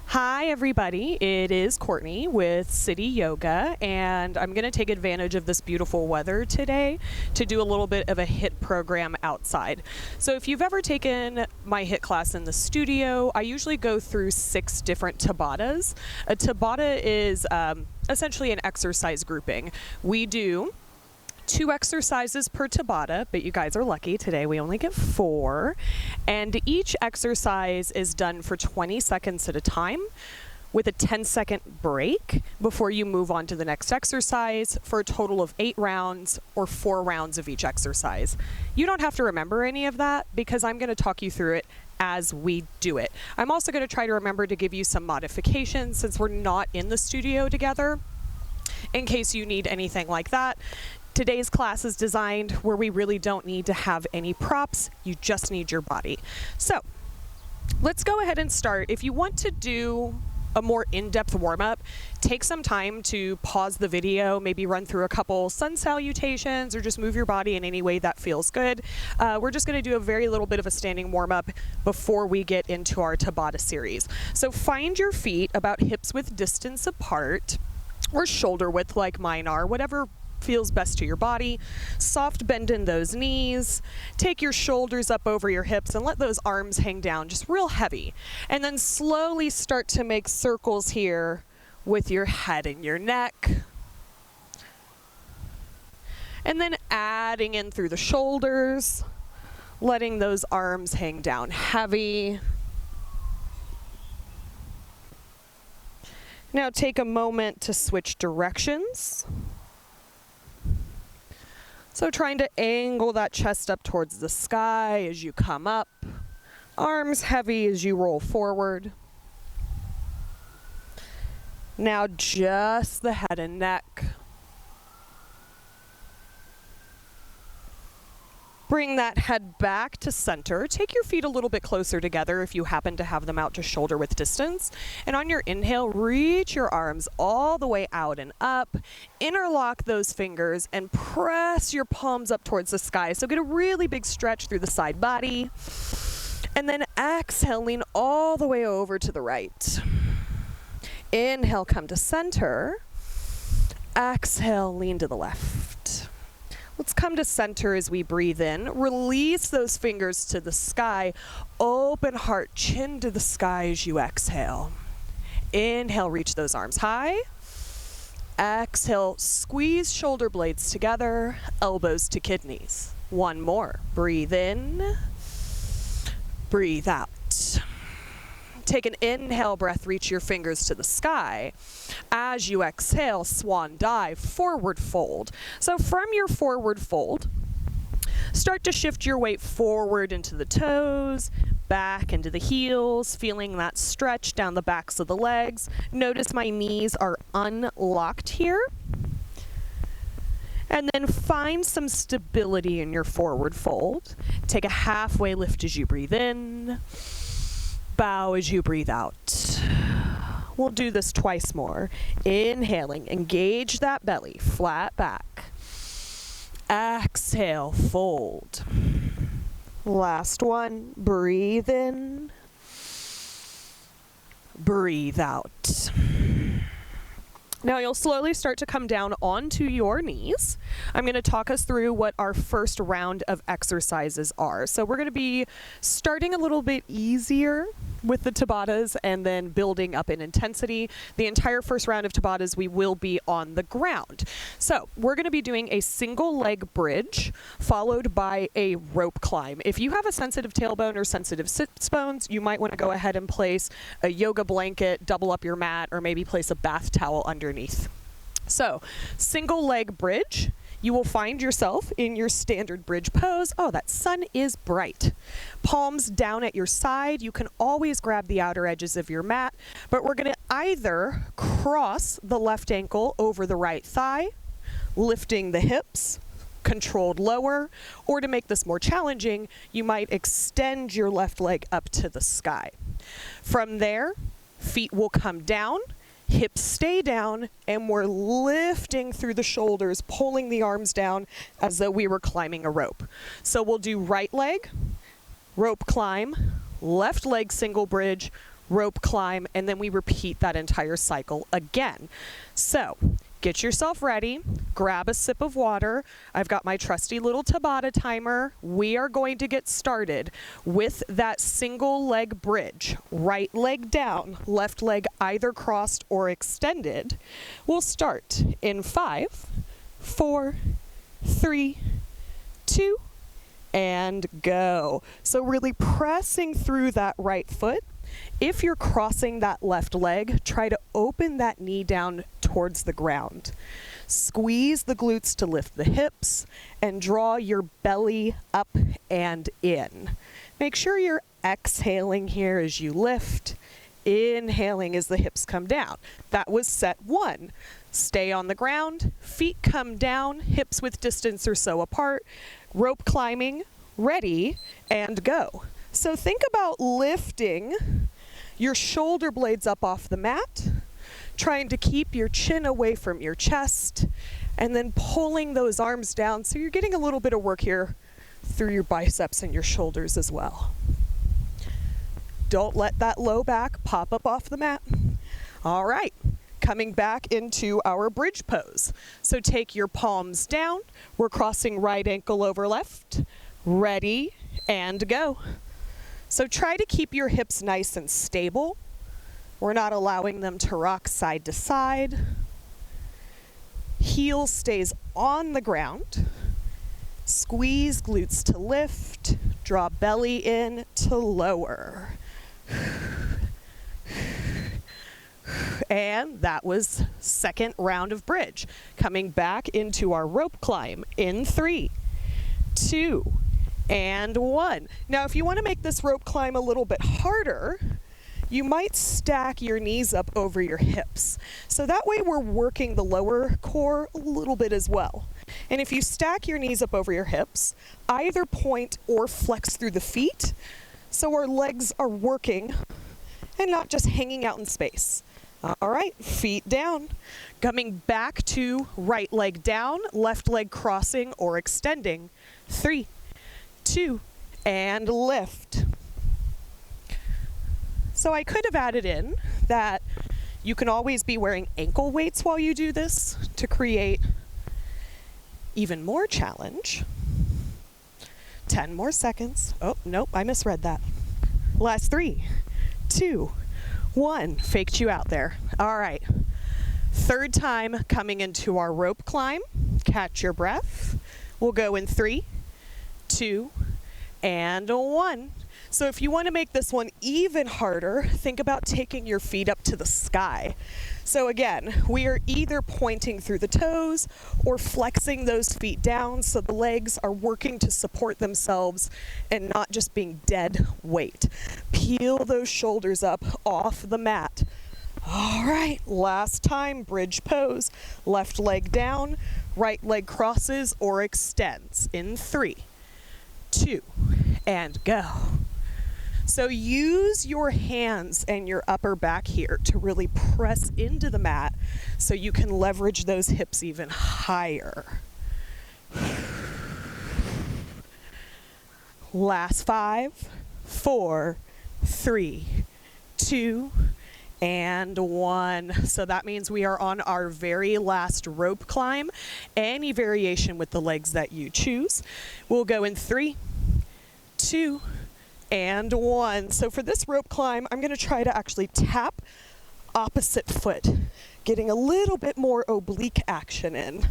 Hi everybody, it is Courtney with City Yoga, and I'm going to take advantage of this beautiful weather today to do a little bit of a HIT program outside. So if you've ever taken my HIT class in the studio, I usually go through 6 different Tabatas. A Tabata is essentially an exercise grouping. We do 2 exercises per Tabata, but you guys are lucky. Today we only get 4. And each exercise is done for 20 seconds at a time with a 10-second break before you move on to the next exercise for a total of 8 rounds or 4 rounds of each exercise. You don't have to remember any of that because I'm going to talk you through it as we do it. I'm also going to try to remember to give you some modifications since we're not in the studio together in case you need anything like that. Today's class is designed where we really don't need to have any props, you just need your body. So let's go ahead and start. If you want to do a more in-depth warm-up, take some time to pause the video, maybe run through a couple sun salutations or just move your body in any way that feels good. We're just going to do a very little bit of a standing warm-up before we get into our Tabata series. So find your feet about hips width distance apart or shoulder width like mine are, whatever feels best to your body. Soft bend in those knees. Take your shoulders up over your hips and let those arms hang down just real heavy. And then slowly start to make circles here with your head and your neck. And then adding in through the shoulders, letting those arms hang down heavy. Now take a moment to switch directions. So trying to angle that chest up towards the sky as you come up, arms heavy as you roll forward. Now just the head and neck. Bring that head back to center. Take your feet a little bit closer together if you happen to have them out to shoulder width distance. And on your inhale, reach your arms all the way out and up. Interlock those fingers and press your palms up towards the sky. So get a really big stretch through the side body. And then exhale, lean all the way over to the right. Inhale, come to center. Exhale, lean to the left. Let's come to center as we breathe in. Release those fingers to the sky. Open heart, chin to the sky as you exhale. Inhale, reach those arms high. Exhale, squeeze shoulder blades together, elbows to kidneys. One more. Breathe in. Breathe out. Take an inhale breath, reach your fingers to the sky. As you exhale, swan dive, forward fold. So from your forward fold, start to shift your weight forward into the toes, back into the heels, feeling that stretch down the backs of the legs. Notice my knees are unlocked here. And then find some stability in your forward fold. Take a halfway lift as you breathe in. Bow as you breathe out. We'll do this twice more. Inhaling, engage that belly, flat back. Exhale, fold. Last one, breathe in. Breathe out. Now you'll slowly start to come down onto your knees. I'm going to talk us through what our first round of exercises are. So we're going to be starting a little bit easier with the Tabatas and then building up in intensity. The entire first round of Tabatas we will be on the ground. So we're going to be doing a single leg bridge followed by a rope climb. If you have a sensitive tailbone or sensitive sits bones, you might want to go ahead and place a yoga blanket, double up your mat, or maybe place a bath towel underneath. So single leg bridge. You will find yourself in your standard bridge pose. Oh, that sun is bright. Palms down at your side. You can always grab the outer edges of your mat, but we're going to either cross the left ankle over the right thigh, lifting the hips, controlled lower, or to make this more challenging, you might extend your left leg up to the sky. From there, feet will come down. Hips stay down, and we're lifting through the shoulders, pulling the arms down as though we were climbing a rope. So we'll do right leg, rope climb, left leg single bridge, rope climb, and then we repeat that entire cycle again. So get yourself ready, grab a sip of water. I've got my trusty little Tabata timer. We are going to get started with that single leg bridge. Right leg down, left leg either crossed or extended. We'll start in 5, 4, 3, 2, and go. So really pressing through that right foot. If you're crossing that left leg, try to open that knee down towards the ground. Squeeze the glutes to lift the hips and draw your belly up and in. Make sure you're exhaling here as you lift, inhaling as the hips come down. That was set 1. Stay on the ground, feet come down, hips width distance or so apart, rope climbing, ready, and go. So think about lifting your shoulder blades up off the mat, trying to keep your chin away from your chest, and then pulling those arms down so you're getting a little bit of work here through your biceps and your shoulders as well. Don't let that low back pop up off the mat. All right, coming back into our bridge pose. So take your palms down. We're crossing right ankle over left. Ready, and go. So try to keep your hips nice and stable. We're not allowing them to rock side to side. Heel stays on the ground. Squeeze glutes to lift. Draw belly in to lower. And that was second round of bridge. Coming back into our rope climb in 3, 2, and 1. Now, if you want to make this rope climb a little bit harder, you might stack your knees up over your hips. So that way we're working the lower core a little bit as well. And if you stack your knees up over your hips, either point or flex through the feet, so our legs are working and not just hanging out in space. All right, feet down. Coming back to right leg down, left leg crossing or extending. 3, 2, and lift. So I could have added in that you can always be wearing ankle weights while you do this to create even more challenge. 10 more seconds. Oh, nope, I misread that. Last 3, 2, 1. Faked you out there. All right. Third time coming into our rope climb. Catch your breath. We'll go in 3, 2, and 1. So if you want to make this one even harder, think about taking your feet up to the sky. So again, we are either pointing through the toes or flexing those feet down so the legs are working to support themselves and not just being dead weight. Peel those shoulders up off the mat. All right, last time, bridge pose. Left leg down, right leg crosses or extends in 3, 2, and go. So use your hands and your upper back here to really press into the mat so you can leverage those hips even higher. Last 5, 4, 3, 2, and 1. So that means we are on our very last rope climb. Any variation with the legs that you choose. We'll go in 3, 2, and 1. So for this rope climb, I'm going to try to actually tap opposite foot, getting a little bit more oblique action in.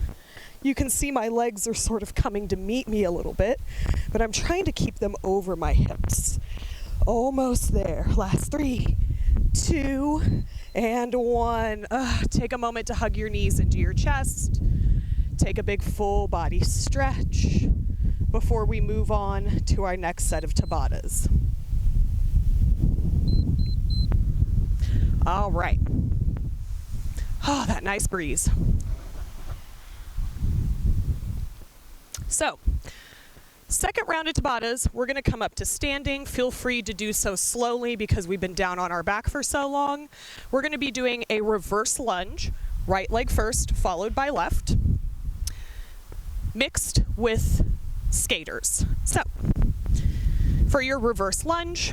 You can see my legs are sort of coming to meet me a little bit, but I'm trying to keep them over my hips. Almost there. Last 3, 2, and 1. Take a moment to hug your knees into your chest. Take a big full body stretch before we move on to our next set of Tabatas. All right. Oh, that nice breeze. So, second round of Tabatas, we're going to come up to standing. Feel free to do so slowly because we've been down on our back for so long. We're going to be doing a reverse lunge, right leg first, followed by left, mixed with skaters. So, for your reverse lunge,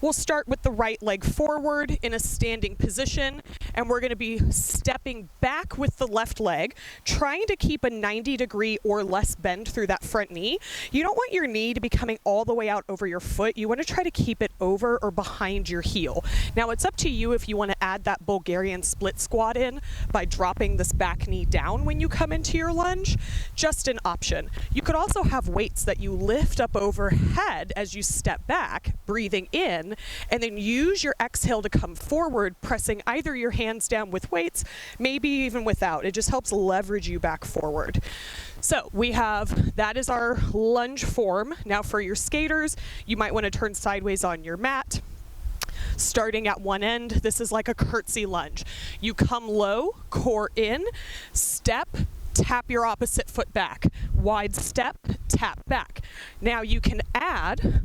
We'll start with the right leg forward in a standing position, and we're going to be stepping back with the left leg, trying to keep a 90-degree or less bend through that front knee. You don't want your knee to be coming all the way out over your foot. You want to try to keep it over or behind your heel. Now, it's up to you if you want to add that Bulgarian split squat in by dropping this back knee down when you come into your lunge. Just an option. You could also have weights that you lift up overhead as you step back, breathing in, and then use your exhale to come forward, pressing either your hands down with weights, maybe even without. It just helps leverage you back forward. So that is our lunge form. Now for your skaters, you might want to turn sideways on your mat. Starting at one end, this is like a curtsy lunge. You come low, core in, step, tap your opposite foot back. Wide step, tap back. Now you can add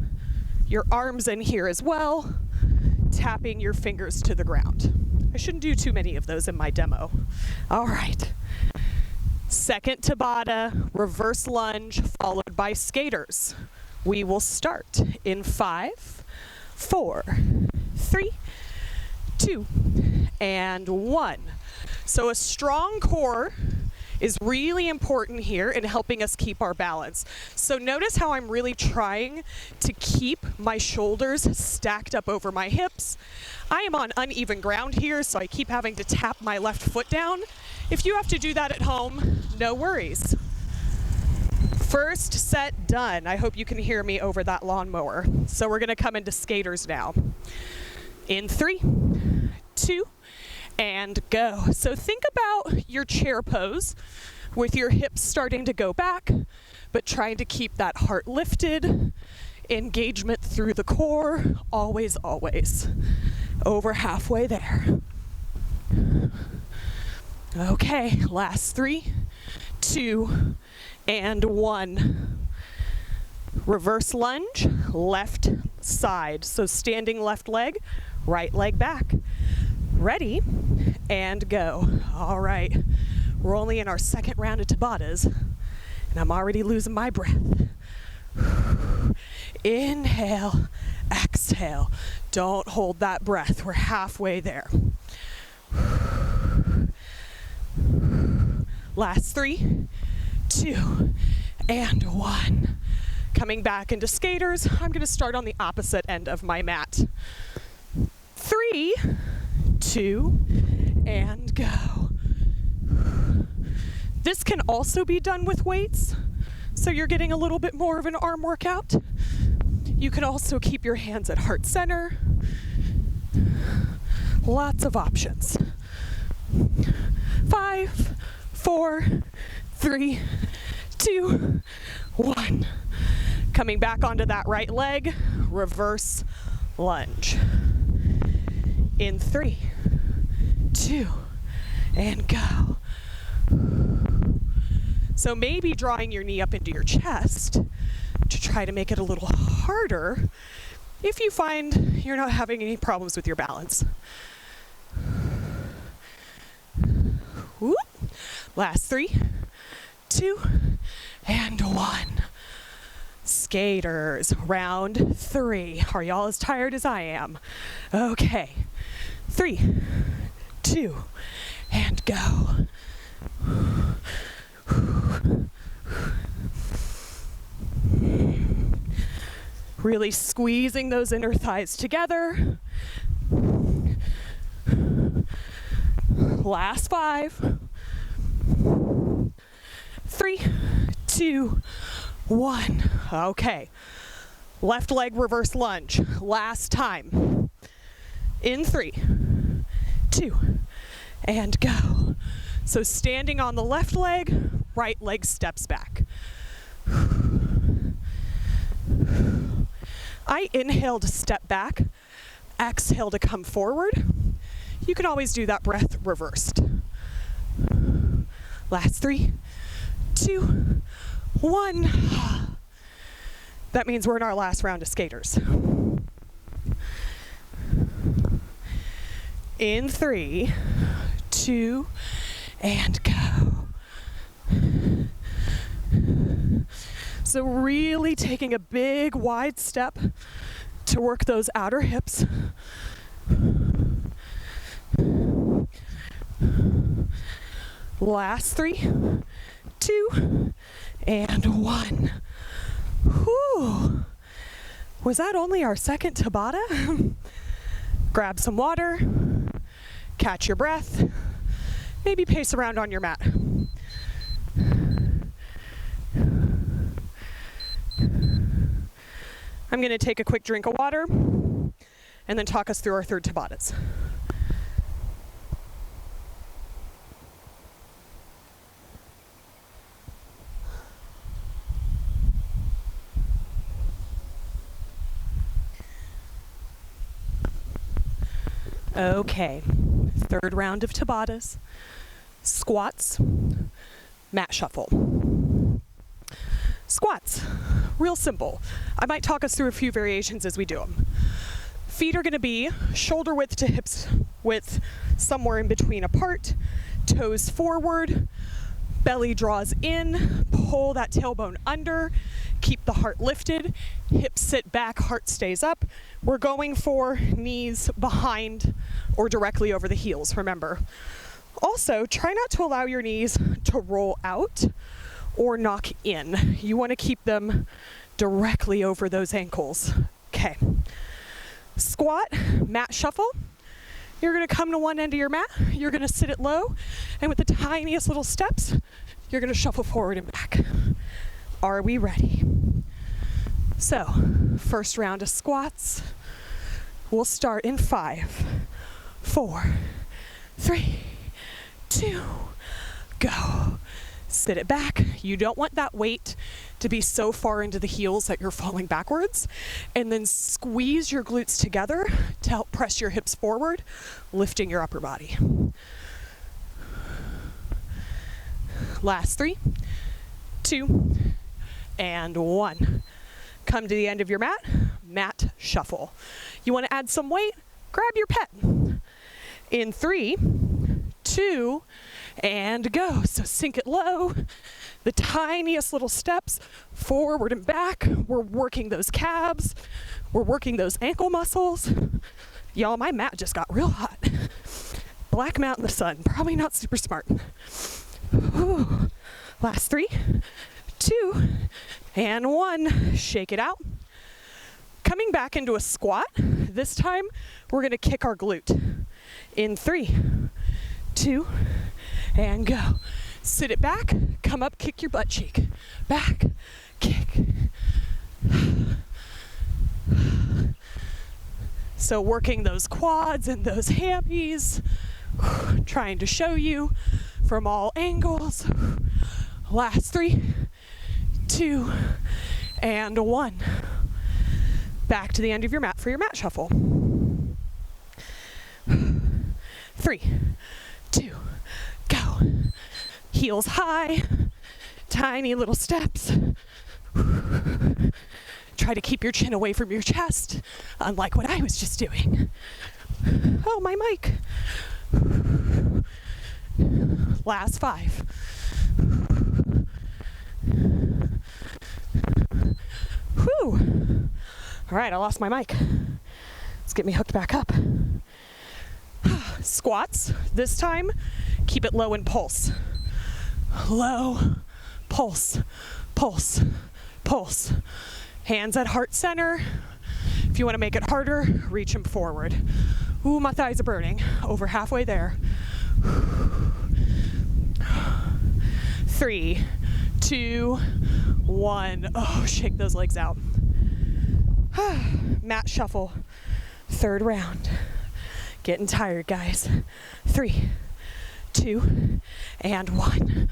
your arms in here as well, tapping your fingers to the ground. I shouldn't do too many of those in my demo. All right. Second Tabata, reverse lunge, followed by skaters. We will start in 5, 4, 3, 2, and 1. So a strong core is really important here in helping us keep our balance. So notice how I'm really trying to keep my shoulders stacked up over my hips. I am on uneven ground here, so I keep having to tap my left foot down. If you have to do that at home, no worries. First set done. I hope you can hear me over that lawnmower. So we're gonna come into skaters now. In 3, 2, and go. So think about your chair pose with your hips starting to go back, but trying to keep that heart lifted, engagement through the core, always, always. Over halfway there. Okay, last 3, 2, and 1. Reverse lunge, left side. So standing left leg, right leg back. Ready, and go. All right, we're only in our second round of Tabatas, and I'm already losing my breath. Inhale, exhale. Don't hold that breath. We're halfway there. Last 3, 2, and 1. Coming back into skaters, I'm going to start on the opposite end of my mat. 3, 2, and go. This can also be done with weights, so you're getting a little bit more of an arm workout. You can also keep your hands at heart center. Lots of options. 5, 4, 3, 2, 1. Coming back onto that right leg, reverse lunge. In 3, 2, and go. So maybe drawing your knee up into your chest to try to make it a little harder if you find you're not having any problems with your balance. Whoop. Last 3, 2, and 1. Skaters, round 3. Are y'all as tired as I am? Okay. 3, 2, and go. Really squeezing those inner thighs together. Last 5, 3, 2, 1. Okay. Left leg reverse lunge. Last time. In 3, 2, and go. So standing on the left leg, right leg steps back. I inhale to step back, exhale to come forward. You can always do that breath reversed. Last 3, 2, 1. That means we're in our last round of skaters. In 3, 2, and go. So really taking a big wide step to work those outer hips. Last 3, 2, and 1. Whew. Was that only our second Tabata? Grab some water, catch your breath, maybe pace around on your mat. I'm going to take a quick drink of water and then talk us through our third Tabatas. Okay, third round of Tabatas, squats, mat shuffle. Squats, real simple. I might talk us through a few variations as we do them. Feet are going to be shoulder width to hips width, somewhere in between apart, toes forward, belly draws in, pull that tailbone under, keep the heart lifted, hips sit back, heart stays up. We're going for knees behind or directly over the heels, remember. Also, try not to allow your knees to roll out or knock in. You want to keep them directly over those ankles. Okay. Squat, mat shuffle. You're going to come to one end of your mat, you're going to sit it low, and with the tiniest little steps, you're going to shuffle forward and back. Are we ready? So, first round of squats. We'll start in 5, 4, 3, 2, go. Sit it back. You don't want that weight to be so far into the heels that you're falling backwards. And then squeeze your glutes together to help press your hips forward, lifting your upper body. Last 3, 2, and 1. Come to the end of your mat, mat shuffle. You want to add some weight? Grab your pet. In 3, 2, and go. So sink it low. The tiniest little steps forward and back. We're working those calves. We're working those ankle muscles. Y'all, my mat just got real hot. Black mat in the sun. Probably not super smart. Whew. Last 3, 2, and 1. Shake it out. Coming back into a squat. This time, we're going to kick our glute. In 3, 2, and go. Sit it back, come up, kick your butt cheek. Back, kick. So working those quads and those hammies. Trying to show you from all angles. Last 3, 2, and 1. Back to the end of your mat for your mat shuffle. 3, 2, go. Heels high, tiny little steps. Try to keep your chin away from your chest, unlike what I was just doing. Oh, my mic. Last 5. Whew. All right, I lost my mic. Let's get me hooked back up. Squats. This time, keep it low and pulse. Low, pulse, pulse, pulse. Hands at heart center. If you want to make it harder, reach them forward. Ooh, my thighs are burning. Over halfway there. 3, 2, 1. Oh, shake those legs out. Mat shuffle. Third round. Getting tired, guys. 3, 2, and 1.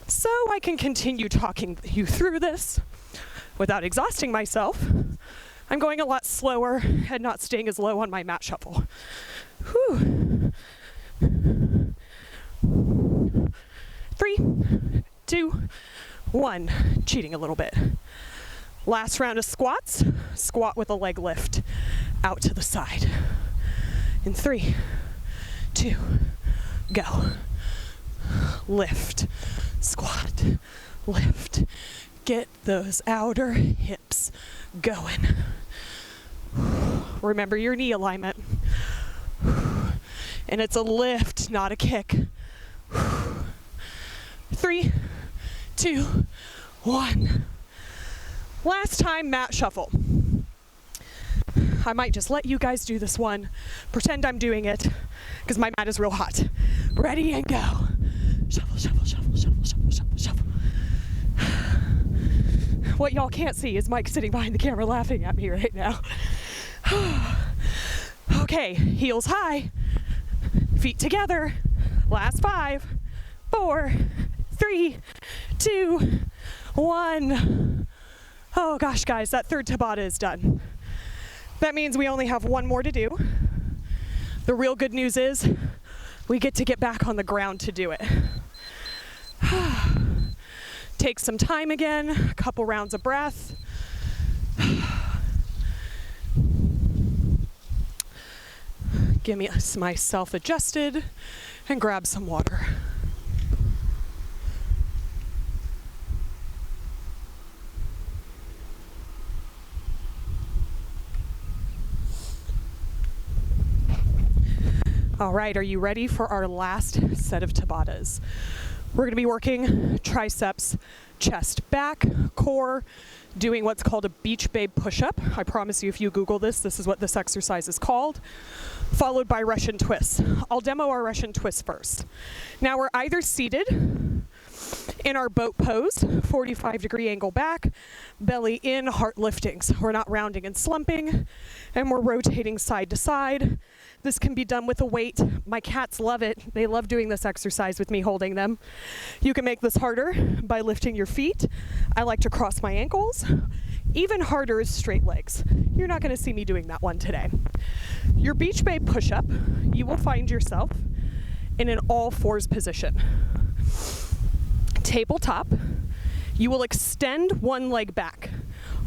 So I can continue talking you through this without exhausting myself. I'm going a lot slower and not staying as low on my mat shuffle. Whew. 3, 2, 1. Cheating a little bit. Last round of squats. Squat with a leg lift out to the side. In 3, 2, go. Lift, squat, lift, Get those outer hips going. Remember your knee alignment. And it's a lift, not a kick. 3, 2, 1. Last time, mat shuffle. I might just let you guys do this one. Pretend I'm doing it, because my mat is real hot. Ready and go. Shuffle, shuffle, shuffle, shuffle, shuffle, shuffle, shuffle. What y'all can't see is Mike sitting behind the camera laughing at me right now. Okay, heels high, feet together. Last 5, 4, 3, 2, 1. Oh gosh, guys, that third Tabata is done. That means we only have one more to do. The real good news is we get to get back on the ground to do it. Take some time again, a couple rounds of breath. Give me myself adjusted and grab some water. All right, are you ready for our last set of Tabatas? We're going to be working triceps, chest, back, core, doing what's called a beach babe push-up. I promise you, if you Google this, this is what this exercise is called, followed by Russian twists. I'll demo our Russian twist first. Now we're either seated in our boat pose, 45-degree angle back, belly in, heart lifting. So we're not rounding and slumping, and we're rotating side to side. This can be done with a weight. My cats love it. They love doing this exercise with me holding them. You can make this harder by lifting your feet. I like to cross my ankles. Even harder is straight legs. You're not going to see me doing that one today. Your beach babe push-up, you will find yourself in an all fours position. Tabletop, you will extend one leg back.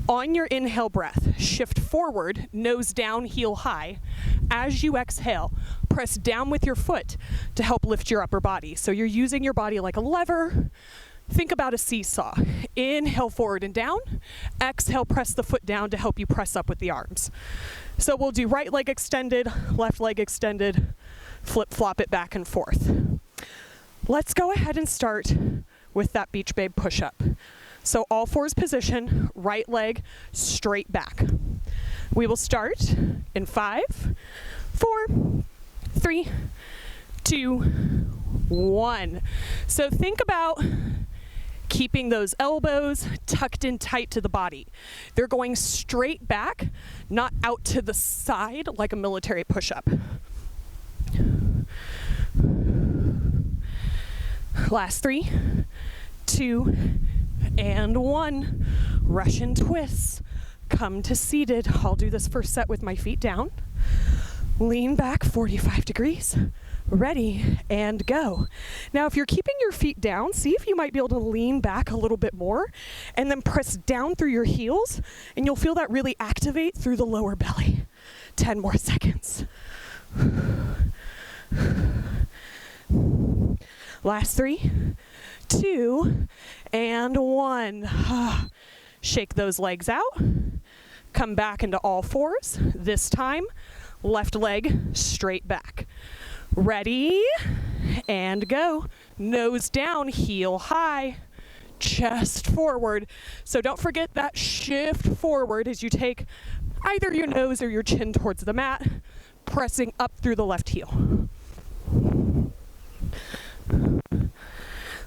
On your inhale breath, shift forward, nose down, heel high. As you exhale, press down with your foot to help lift your upper body. So you're using your body like a lever. Think about a seesaw. Inhale forward and down. Exhale, press the foot down to help you press up with the arms. So we'll do right leg extended, left leg extended, flip-flop it back and forth. Let's go ahead and start with that beach babe push-up. So all fours position, right leg straight back. We will start in 5, 4, 3, 2, 1. So think about keeping those elbows tucked in tight to the body. They're going straight back, not out to the side like a military push-up. Last 3, 2, and 1. Russian twists. Come to seated. I'll do this first set with my feet down. Lean back 45 degrees. Ready and go. Now, if you're keeping your feet down, see if you might be able to lean back a little bit more and then press down through your heels, and you'll feel that really activate through the lower belly. 10 more seconds. Last 3, 2, and 1. Shake those legs out. Come back into all fours. This time, left leg straight back. Ready and go. Nose down, heel high, chest forward. So don't forget that shift forward as you take either your nose or your chin towards the mat, pressing up through the left heel.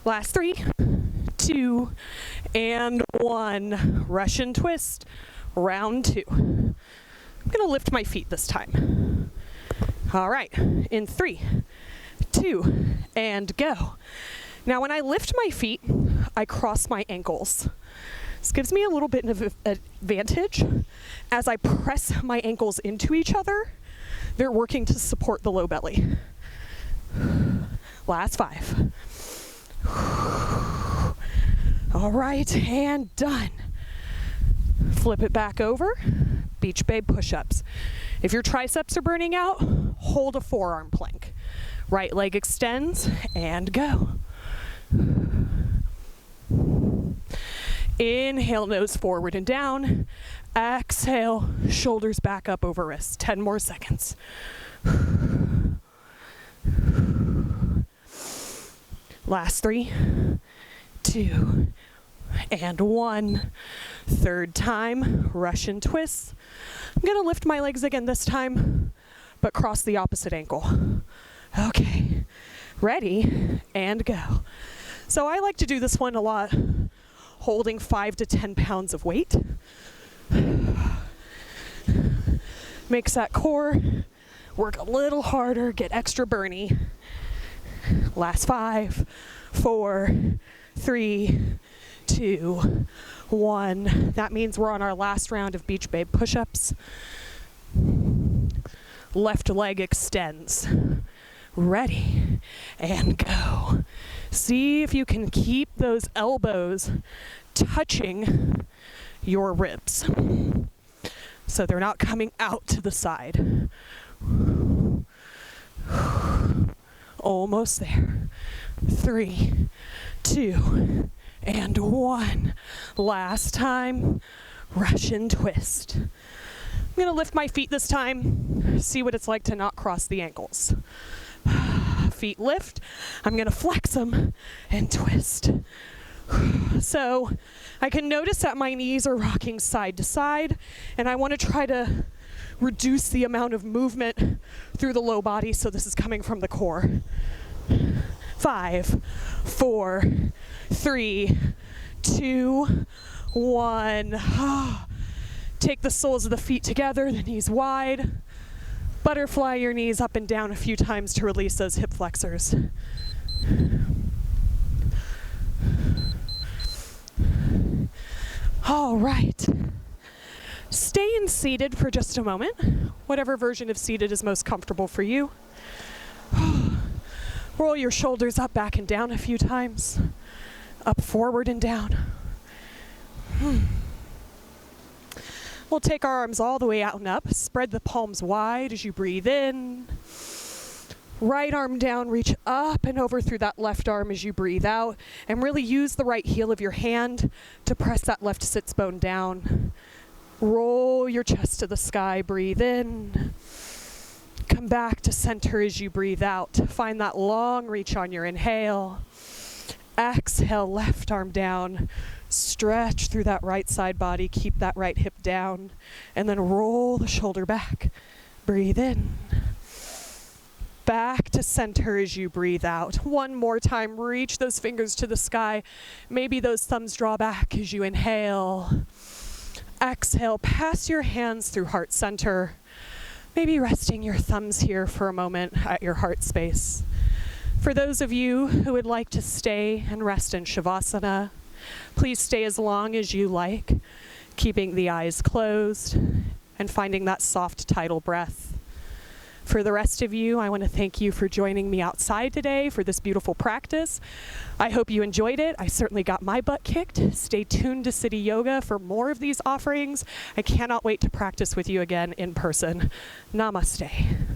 Last 3, 2, and 1. Russian twist, round 2. I'm going to lift my feet this time. All right, in 3, 2, and go. Now when I lift my feet, I cross my ankles. This gives me a little bit of advantage. As I press my ankles into each other, they're working to support the low belly. Last 5. All right, and done. Flip it back over. Beach babe push-ups. If your triceps are burning out, hold a forearm plank. Right leg extends and go. Inhale, nose forward and down. Exhale, shoulders back up over wrists. 10 more seconds. Last 3, 2, and 1. Third time, Russian twists. I'm going to lift my legs again this time, but cross the opposite ankle. Okay, ready, and go. So I like to do this one a lot, holding 5 to 10 pounds of weight. Makes that core work a little harder, get extra burny. Last 5, 4, 3, 2, 1. That means we're on our last round of Beach Babe push-ups. Left leg extends. Ready, and go. See if you can keep those elbows touching your ribs so they're not coming out to the side. Almost there. 3, 2, and 1. Last time, Russian twist. I'm going to lift my feet this time, see what it's like to not cross the ankles. Feet lift. I'm going to flex them and twist. So I can notice that my knees are rocking side to side, and I want to try to reduce the amount of movement through the low body, so this is coming from the core. 5, 4, 3, 2, 1. Take the soles of the feet together, the knees wide. Butterfly your knees up and down a few times to release those hip flexors. All right. Stay in seated for just a moment, whatever version of seated is most comfortable for you. Roll your shoulders up, back, and down a few times. Up, forward, and down. We'll take our arms all the way out and up. Spread the palms wide as you breathe in. Right arm down, reach up and over through that left arm as you breathe out. And really use the right heel of your hand to press that left sits bone down. Roll your chest to the sky, breathe in. Come back to center as you breathe out. Find that long reach on your inhale. Exhale, left arm down. Stretch through that right side body. Keep that right hip down. And then roll the shoulder back. Breathe in. Back to center as you breathe out. One more time. Reach those fingers to the sky. Maybe those thumbs draw back as you inhale. Exhale, pass your hands through heart center. Maybe resting your thumbs here for a moment at your heart space. For those of you who would like to stay and rest in Shavasana, please stay as long as you like, keeping the eyes closed and finding that soft tidal breath. For the rest of you, I want to thank you for joining me outside today for this beautiful practice. I hope you enjoyed it. I certainly got my butt kicked. Stay tuned to City Yoga for more of these offerings. I cannot wait to practice with you again in person. Namaste.